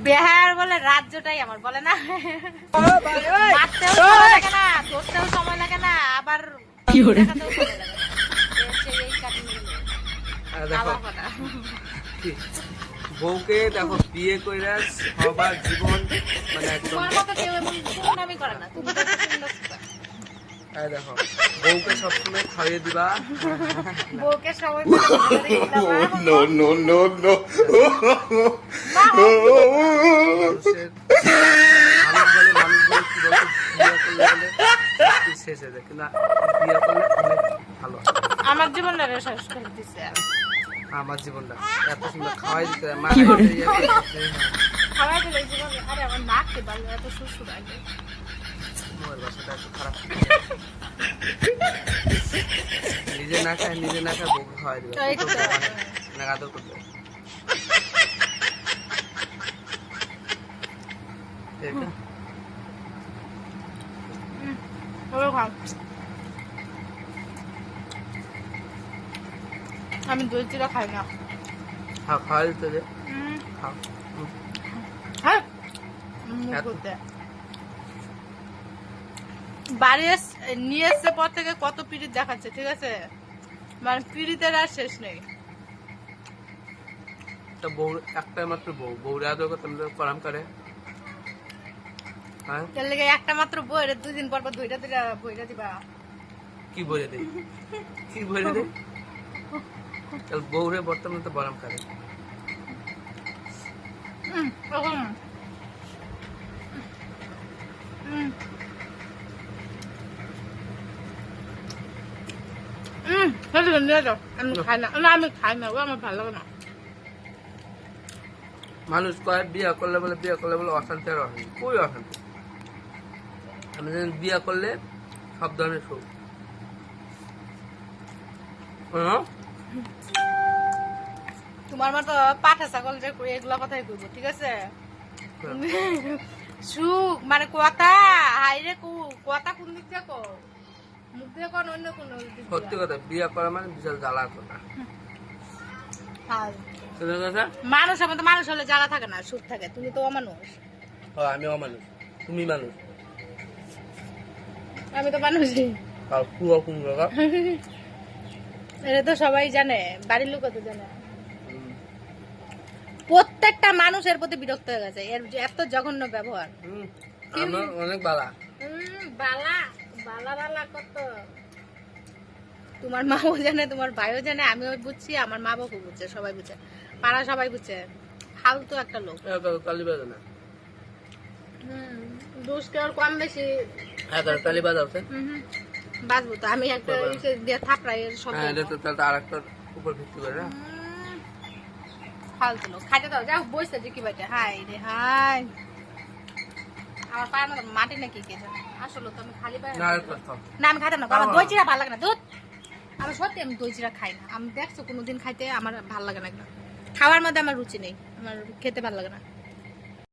বিহার বলে রাজ্যটাই আমার বলে না, মারতেও সময় লাগে না, ধরতেও সময় লাগে না, আবার দেখাতেও সময় লাগে না। এই বউকে দেখো বিয়ে কইরা সবার জীবন মানে একদম করে না। তুমি দেখো বউকে সবসময় খাইয়ে দিবা, বউকে সবাই নো নো নো নো মানুষ বলে কি বলতো বিয়ে করলে শেষ হয়ে যায়, কিন্তু বিয়ে করলে অনেক ভালো। আমার জীবনটা শেষ করে দিছে। আমার জীবনটা এত সুন্দর খাওয়াই দিতে খাওয়াই দিলে জীবন। আরে আমার নাককে ভালো, এত সুসুর আগে তোমার বাসাটা একটু খারাপ। নিজে না খায় বউকে খাওয়াই দিবে, না আদর করতে। আমি দই চিরা খাই না। খাওয়া দিতে যে খাও। বাড়ি নিয়ে এসছে পর থেকে কত পিড়িত দেখাচ্ছে, ঠিক আছে, মানে পিড়িতের আর শেষ নেই। বউ একটাই মাত্র বউরে আদর করতে করাম করে। এর লেগে একটা মাত্র বই, 2 দিন পর পর ধইরা বইরা দিবা। কি বইরে দেই, কি বইরে দেই? বউরে বর্তমানে তো বরাম করে। আমি খাই না, আমার ভালো লাগে না। মানুষ কয় বিয়ে করলে বলে অশান্তি আর অশান্তি, কই অশান্তি? আমি জানি বিয়ে করলে সব ধরনের সুখ। তোমার মতো পাঠা ছাগল যে এগুলা কথাই কইবো, ঠিক আছে? সুখ মানে কথা, হাইরে কথা কোন দিক থেকে কও? মুখ দিয়ে কোন অন্য কোন দিক দিয়ে? সত্যি কথা, বিয়ে করা মানে বিশাল জ্বালা কথা। মানুষ আমার তো মানুষ হলে জ্বালা থাকে না, সুখ থাকে। তুমি তো অমানুষ। আমি অমানুষ, তুমি মানুষ। আমি তো মানুষই। এটা তো সবাই জানে, বাড়ির লোক তো জানে। প্রত্যেকটা মানুষের প্রতি বিরক্ত হয়ে গেছে এর এত জঘন্য ব্যবহার। অনেক বালা বালা বালা বালা কত। তোমার মাও জানে, তোমার ভাইও জানে, আমিও বুঝছি, আমার মা বাবু বুঝছে, সবাই বুঝছে, পাড়া সবাই বুঝছে। ফালতু একটা লোক। দোষ কেউ কম বেশি বাঁচবো তো আমি একটা দিয়ে থাপড়াই সব আর একটা উপর ভিত্তি করে না। ফালতু লোক। খাইতে দাও, যাও বসে যে কি বাইতে। হাই রে হাই, আমার পায়ের মতো মাটি নাকি কে জানে। আসলে তো আমি খালি পায়ে না, আমি খাইতাম না বাবা। দই চিরা ভালো লাগে না, দুধ। আমি সত্যি আমি দই চিরা খাই না। আমি দেখছো কোনোদিন খাইতে, আমার ভালো লাগে না। খাওয়ার মধ্যে আমার রুচি নেই, আমার খেতে ভালো লাগে না।